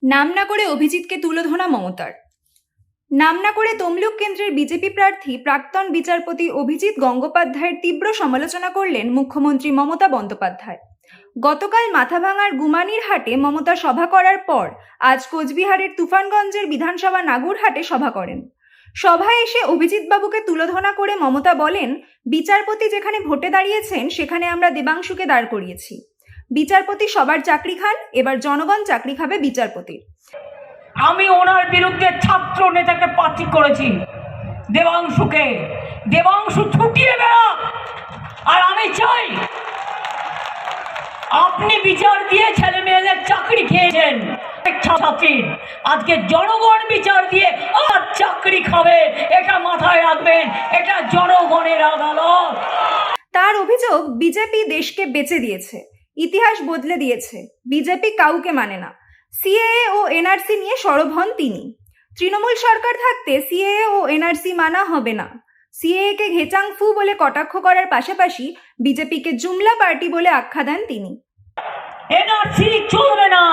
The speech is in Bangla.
নাম না করে অভিজিৎকে তুলোধনা মমতার। নাম না করে তমলুক কেন্দ্রের বিজেপি প্রার্থী প্রাক্তন বিচারপতি অভিজিৎ গঙ্গোপাধ্যায়ের তীব্র সমালোচনা করলেন মুখ্যমন্ত্রী মমতা বন্দ্যোপাধ্যায়। গতকাল মাথাভাঙার গুমানির হাটে মমতা সভা করার পর আজ কোচবিহারের তুফানগঞ্জের বিধানসভা নাগুরহাটে সভা করেন। সভায় এসে অভিজিৎ বাবুকে তুলোধনা করে মমতা বলেন, বিচারপতি যেখানে ভোটে দাঁড়িয়েছেন সেখানে আমরা দেবাংশুকে দাঁড় করিয়েছি। বিচারপতি সবার চাকরি খান, এবার জনগণ চাকরি খাবে বিচারপতির। আমি ওনার বিরুদ্ধে ছাত্র নেতাকে প্রার্থী করেছি, দেবাংশুকে। দেবাংশু ছুটিয়ে বেড়া, আর আমি চাই আপনি বিচার দিয়ে ছেলে মেয়েদের চাকরি খেয়েছেন ছাত্রীর, আজকে জনগণ বিচার দিয়ে আর চাকরি খাবে, এটা মাথায় রাখবেন। এটা জনগণের আদালত। তার অভিযোগ, বিজেপি দেশকে বেচে দিয়েছে, ইতিহাস বদলে দিয়েছে, বিজেপি কাউকে মানে না। সিএএ ও এনআরসি নিয়ে সরব হন তিনি। তৃণমূল সরকার থাকতে সিএএ ও এনআরসি মানা হবে না। সিএএ কে ঘেচাংফু বলে কটাক্ষ করার পাশাপাশি বিজেপিকে জুমলা পার্টি বলে আখ্যা দেন তিনি। এনআরসি চলবে না।